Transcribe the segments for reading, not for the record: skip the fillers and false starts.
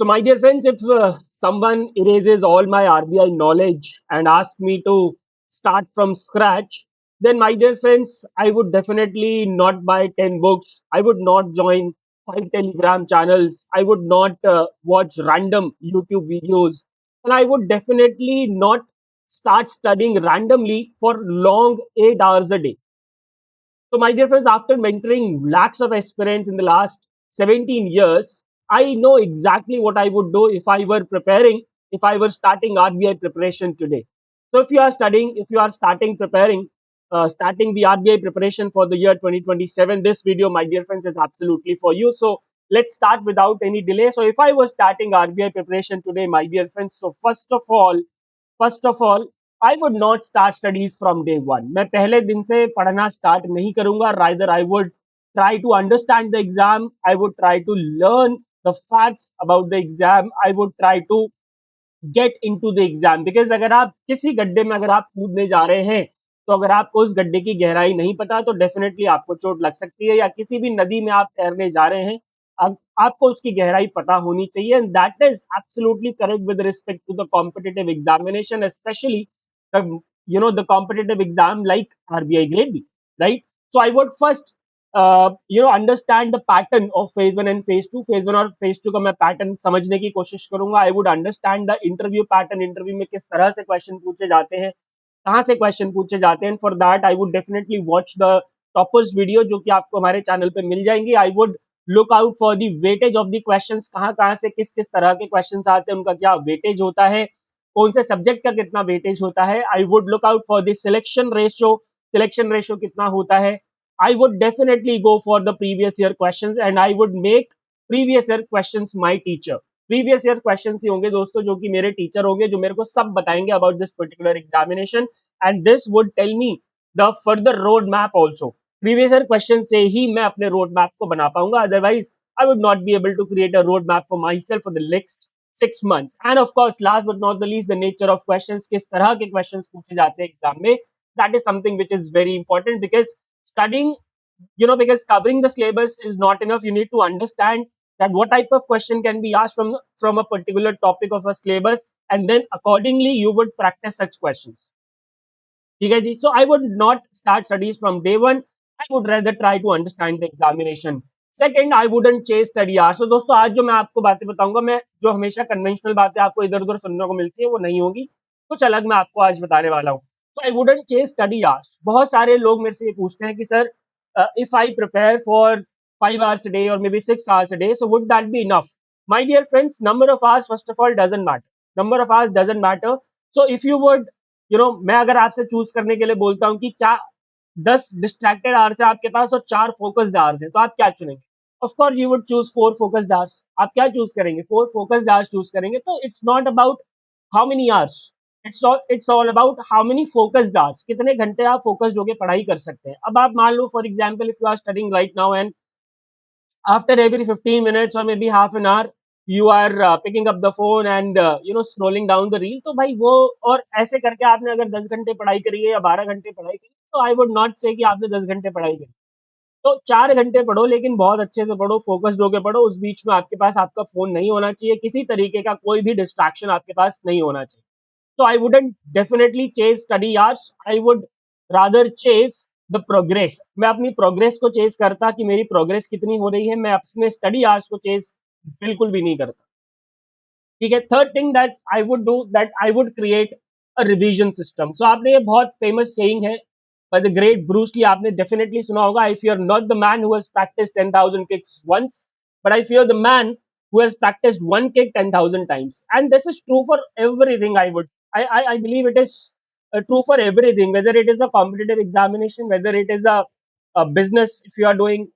So, my dear friends, if someone erases all my RBI knowledge and asks me to start from scratch, then, my dear friends, I would definitely not buy 10 books. I would not join 5 Telegram channels. I would not watch random YouTube videos. And I would definitely not start studying randomly for long 8 hours a day. So, my dear friends, after mentoring lakhs of aspirants in the last 17 years, I know exactly what I would do if I were preparing, if I were starting RBI preparation today. So, if you are studying, if you are starting preparing, starting the RBI preparation for the year 2027, this video, my dear friends, is absolutely for you. So, let's start without any delay. So, if I was starting RBI preparation today, my dear friends, so first of all, I would not start studies from day one. मैं पहले दिन से पढ़ना start नहीं करूंगा. Rather, I would try to understand the exam. I would try to learn the facts about the exam. I would try to get into the exam. Because अगर आप किसी गड्ढे में अगर आप कूदने जा रहे हैं, तो अगर आपको उस गड्ढे की गहराई नहीं पता तो डेफिनेटली आपको चोट लग सकती है. या किसी भी नदी में आप तैरने जा रहे हैं, आपको उसकी गहराई पता होनी चाहिए. And that is absolutely correct with respect to the competitive examination, especially the the competitive exam like RBI grade B, right? So I would first understand the pattern of phase 1 and phase 2. phase 1 और phase 2 का मैं pattern समझने की कोशिश करूंगा. I would understand the interview pattern. interview में किस तरह से question पूछे जाते हैं, कहाँ से क्वेश्चन पूछे जाते हैं. For that I would definitely watch the toppers video जो कि आपको हमारे चैनल पे मिल जाएंगी. आई would look out for the weightage of the questions, कहाँ कहाँ से किस किस तरह के क्वेश्चंस आते हैं, उनका क्या वेटेज होता है, कौन से सब्जेक्ट का कितना वेटेज होता है. I would look out for the selection ratio कितना होता है. I would definitely go for the previous year questions and I would make previous year questions my teacher. Previous year question ही होंगे दोस्तों जो कि मेरे टीचर होंगे, जो मेरे को सब बताएंगे about this particular examination. And this would tell me the further road map also. Previous year question से ही मैं अपने रोड मैप को बना पाऊंगा. Otherwise I would not be able to create a road map for myself for the next 6 months. And of course last but not the least, the nature of questions, किस तरह के questions पूछे जाते हैं exam में. That is something which is very important. Because studying because covering the syllabus is not enough. You need to understand that what type of question can be asked from a particular topic of a syllabus, and then accordingly you would practice such questions. ठीक है जी. So I would not start studies from day one. I would rather try to understand the examination. Second, I wouldn't chase study hours. So दोस्तों, आज जो मैं आपको बातें बताऊंगा, मैं जो हमेशा कन्वेंशनल बातें आपको इधर उधर सुनने को मिलती है वो नहीं होगी. कुछ अलग मैं आपको आज बताने वाला हूँ. So I wouldn't chase study hours. बहुत सारे लोग मेरे से ये पूछते हैं कि sir, if I prepare for 5 hours a day or maybe 6 hours a day, so would that be enough? My dear friends, number of hours first of all doesn't matter. Number of hours doesn't matter. So if you would मैं अगर आपसे choose करने के लिए बोलता हूँ कि क्या 10 डिस्ट्रैक्टेड आवर्स है आपके पास और 4 फोकस्ड आवर्स है, तो आप क्या चुनेंगे? Of course you would choose 4 focused hours. आप क्या चूज करेंगे? 4 फोकस्ड आवर्स चूज करेंगे. तो it's not about how many hours, it's all about how many focused hours. कितने घंटे आप फोकस्ड होकर पढ़ाई कर सकते हैं. अब आप मान लो for example, if you are studying right now and after every 15 minutes or maybe half an hour you are picking up the phone and scrolling down the reel, तो भाई वो, और ऐसे करके आपने अगर 10 घंटे पढ़ाई करी है या 12 घंटे पढ़ाई करी, तो आई वुड नॉट से कि आपने 10 घंटे पढ़ाई करी. तो 4 घंटे पढ़ो, लेकिन बहुत अच्छे से पढ़ो, फोकस्ड होकर पढ़ो. उस बीच में आपके पास आपका फोन नहीं होना चाहिए, किसी तरीके का कोई भी डिस्ट्रैक्शन आपके पास नहीं होना चाहिए. So I wouldn't definitely chase study hours. I would rather chase the progress. मैं अपनी प्रोग्रेस को चेस करता कि मेरी प्रोग्रेस कितनी हो रही है. मैं अपने स्टडी आवर्स को चेस बिल्कुल भी नहीं करता. ठीक है. Third thing that I would do, that I would create a revision system. So आपने ये बहुत फेमस सेइंग है by the great Bruce Lee, आपने डेफिनेटली सुना होगा. I fear not the man who has practised 10,000 kicks once, but I fear the man who has practiced one kick 10,000 times. And this is true for everything. I believe it is true for everything, whether it is a competitive examination, whether it is a business, if you are doing,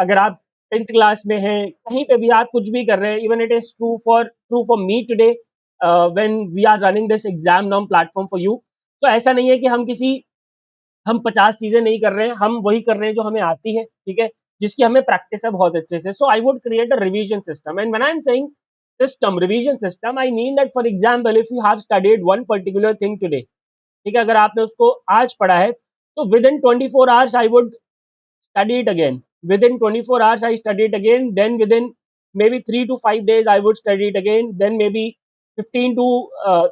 अगर आप 10th class में हैं, कहीं पे भी आप कुछ भी कर रहे हैं, even it is true for me today when we are running this exam now platform for you. तो ऐसा नहीं है कि हम 50 चीजें नहीं कर रहे हैं, हम वही कर रहे हैं जो हमें आती है. ठीक है, जिसकी हमें प्रैक्टिस है बहुत अच्छे से. So I would create a revision system. And when I am saying system, revision system, I mean that for example if you have studied one particular thing today, ठीक है, अगर आपने उसको आज पढ़ा है, तो within 24 hours I would study it again. Within 24 hours I study it again. Then within maybe 3 to 5 days I would study it again, then maybe 15 to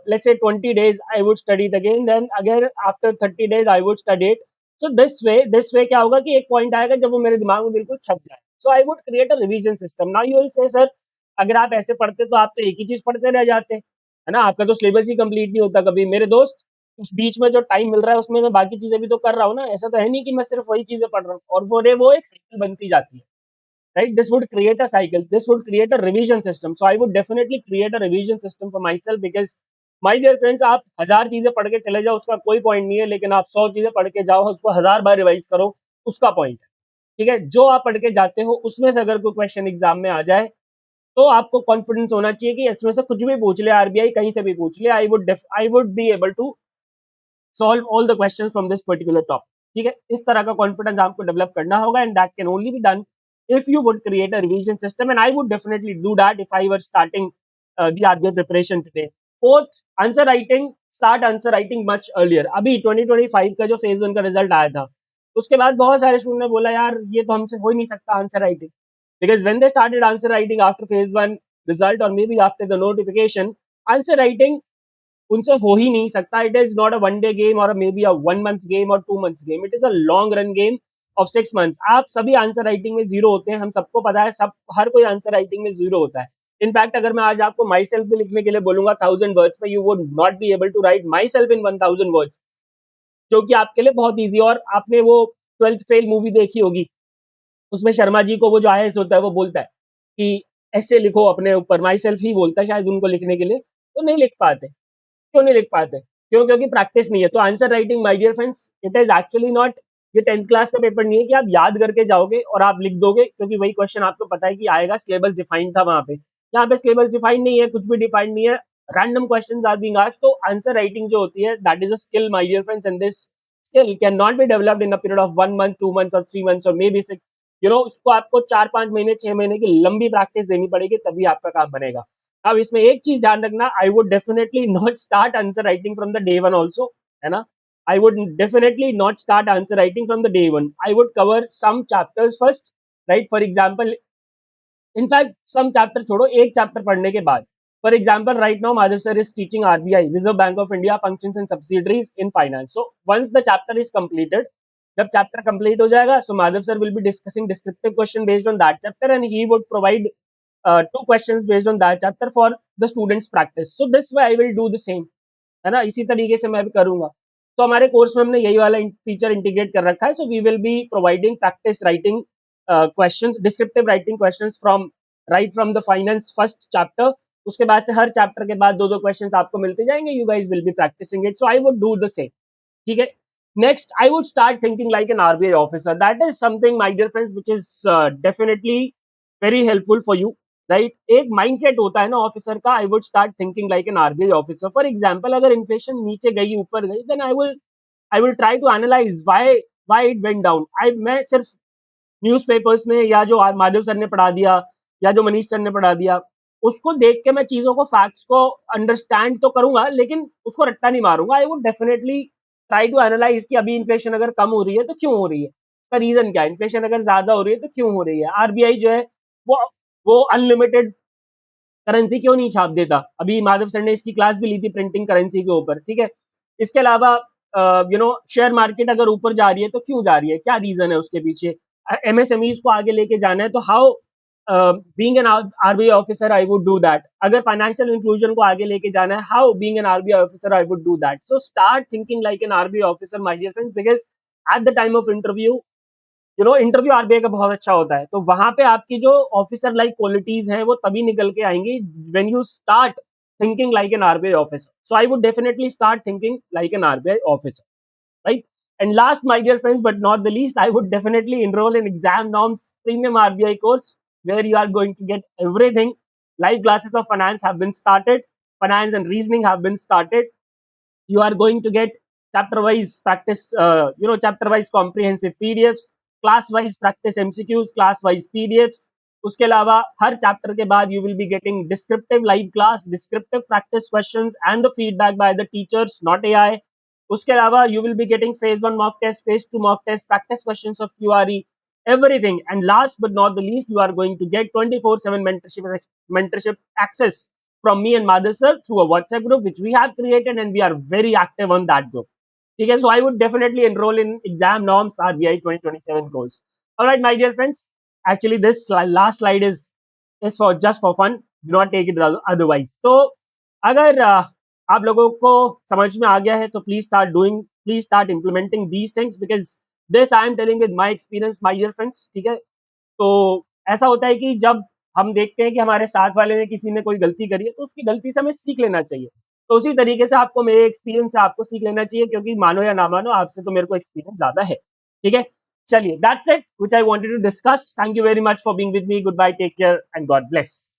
let's say 20 days I would study it again, then again after 30 days I would study it. So this way क्या होगा कि एक point आएगा जब वो मेरे दिमाग में बिल्कुल छप जाए. So I would create a revision system. Now you will say sir, अगर आप ऐसे पढ़ते तो आप तो एक ही चीज पढ़ते रह जाते, है ना, आपका तो सिलेबस ही कंप्लीट नहीं होता कभी. मेरे दोस्त, उस बीच में जो टाइम मिल रहा है उसमें मैं बाकी चीजें भी तो कर रहा हूँ ना, ऐसा तो है नहीं कि मैं सिर्फ वही चीजें पढ़ रहा हूँ. और वो एक साइकिल बनती जाती है, right? This would create a cycle, this would create a revision system. So I would definitely create a revision system for myself, because my dear friends, आप 1000 चीजें पढ़ के चले जाओ उसका कोई पॉइंट नहीं है, लेकिन आप 100 चीजें पढ़ के जाओ उसको 1000 बार रिवाइज करो, उसका पॉइंट है. ठीक है, जो आप पढ़ के जाते हो उसमें से अगर कोई क्वेश्चन एग्जाम में आ जाए तो आपको कॉन्फिडेंस होना चाहिए कि इसमें से कुछ भी पूछ ले, आरबीआई कहीं से भी पूछ ले, I would be able to solve all the questions from this particular topic. ठीक है, इस तरह का कॉन्फिडेंस आपको डेवलप करना होगा, and that can only be done if you would create a revision system, and I would definitely do that if I were starting the RBI preparation today. Fourth, answer writing. Start answer writing much earlier. अभी 2025 का जो phase 1 का result आया था, उसके बाद बहुत सारे स्टूडेंट ने बोला यार ये तो हमसे हो ही नहीं सकता answer writing, because when they started answer writing after phase 1 result or maybe after the notification, answer writing उनसे हो ही नहीं सकता. It is not a one day game और maybe a 1 month game और 2 months game. It is a long run game of 6 months. आप सभी answer writing में जीरो होते हैं, हम सबको पता है, सब हर कोई आंसर राइटिंग में जीरो होता है. इनफैक्ट अगर मैं आज आपको माई सेल्फ भी लिखने के लिए बोलूंगा 1000 वर्ड्स में, you would not be able to write myself in 1000 words, जो कि आपके लिए बहुत ईजी. और आपने वो 12th फेल मूवी देखी होगी, उसमें शर्मा जी को वो जो आईएएस होता है वो बोलता है कि ऐसे लिखो अपने ऊपर, माई सेल्फ ही बोलता है शायद उनको लिखने के लिए, तो नहीं लिख पाते. क्यों नहीं लिख पाते? क्यों? क्योंकि प्रैक्टिस नहीं है. तो answer writing my dear friends, it is actually not, ये 10th क्लास का पेपर नहीं है कि आप याद करके जाओगे और आप लिख दोगे, क्योंकि वही क्वेश्चन आपको पता है कि आएगा, सिलेबस डिफाइंड था वहां पे. यहाँ पे सिलेबस डिफाइंड नहीं है, कुछ भी डिफाइंड नहीं है, random questions are being asked. तो आंसर राइटिंग जो होती है, that is a skill my dear friends, and this skill can not be developed in a period of 1 month, 2 months और 3 मंथ्स और मे बी 6. उसको आपको 4-5 महीने 6 महीने की लंबी प्रैक्टिस देनी पड़ेगी, तभी आपका काम बनेगा. अब इसमें एक चीज ध्यान रखना, I would definitely not start answer writing from the day one also, है ना. I would definitely not start answer writing from the day one. I would cover some chapters first, right. For example, in fact some chapter छोड़ो, एक chapter पढ़ने के बाद, for example right now Madhav sir is teaching RBI, reserve bank of India, functions and subsidiaries in finance. So once the chapter is completed, जब chapter complete हो जाएगा, so Madhav sir will be discussing descriptive question based on that chapter, and he would provide 2 questions based on that chapter for the students practice. So this way I will do the same, है ना. इसी तरीके से मैं भी करूंगा. तो हमारे कोर्स में हमने यही वाला फीचर इंटीग्रेट कर रखा है. So we will be providing practice writing questions, descriptive writing questions from right from the finance first chapter. उसके बाद से हर चैप्टर के बाद 2-2 क्वेश्चंस आपको मिलते जाएंगे. You guys will be practicing it. So I would do the same. ठीक है. Next, I would start thinking like an RBI officer. That is something my dear friends which is definitely very helpful for you, right. एक mindset होता है ना officer का, I would start thinking like an RBI officer. For example, अगर inflation नीचे गई ऊपर गई, then I will try to analyse why it went down. I मैं सिर्फ न्यूज़पेपर्स में या जो माधव सर ने पढ़ा दिया या जो मनीष सर ने पढ़ा दिया, उसको देख के मैं चीजों को, फैक्ट्स को अंडरस्टैंड तो करूंगा, लेकिन उसको रट्टा नहीं मारूंगा. I would definitely try to analyse कि अभी इन्फ्लेशन अगर कम हो रही है तो क्यों हो रही है, उसका रीजन क्या है. इन्फ्लेशन अगर ज्यादा हो रही है तो क्यों हो रही है. आरबीआई जो है वो वो अनलिमिटेड करेंसी क्यों नहीं छाप देता. अभी माधव सर ने इसकी क्लास भी ली थी प्रिंटिंग करेंसी के ऊपर. ठीक है. इसके अलावा शेयर मार्केट अगर ऊपर जा रही है तो क्यों जा रही है, क्या रीजन है उसके पीछे. एमएसएमईज को आगे लेके जाना है तो how, being an RBI officer I would do that. अगर फाइनेंशियल इंक्लूजन को आगे लेके जाना है, how being an RBI officer I would do that. So start thinking like an RBI officer my dear friends, because at the time of interview, interview RBI का बहुत अच्छा होता है, तो वहां पे आपकी जो ऑफिसर लाइक क्वालिटीज हैं वो तभी निकल के आएंगी when you start thinking like an RBI officer. So I would definitely start thinking like an RBI officer, right? And last, my dear friends, but not the least, I would definitely enroll in Exam Norms Premium RBI course, where you are going to get everything. Live classes of finance have been started. Finance and reasoning have been started. You are going to get chapter wise practice, chapter wise comprehensive PDFs, class wise practice MCQs, class wise PDFs. उसके अलावा हर chapter के बाद you will be getting descriptive live class, descriptive practice questions and the feedback by the teachers, not AI. उसके अलावा you will be getting phase 1 mock test, phase 2 mock test, practice questions of QRE, everything. And last but not the least, you are going to get 24/7 mentorship access from me and Madhu sir through a WhatsApp group which we have created, and we are very active on that group. Okay, so I would definitely enroll in Exam Norms RBI 2027 course. All right, my dear friends. Actually, this last slide is for just for fun. Do not take it otherwise. तो अगर आप लोगों को समझ में आ गया है तो please start implementing these things, because this I am telling with my experience my dear friends. ठीक है, तो ऐसा होता है कि जब हम देखते हैं कि हमारे साथ वाले ने किसी ने कोई गलती करी है तो उसकी गलती से हमें सीख लेना चाहिए. तो उसी तरीके से आपको मेरे एक्सपीरियंस से आपको सीख लेना चाहिए, क्योंकि मानो या ना मानो आपसे तो मेरे को एक्सपीरियंस ज्यादा है. ठीक है, चलिए, that's it which I wanted to discuss. Thank you very much for being with me. Goodbye, take care and God bless.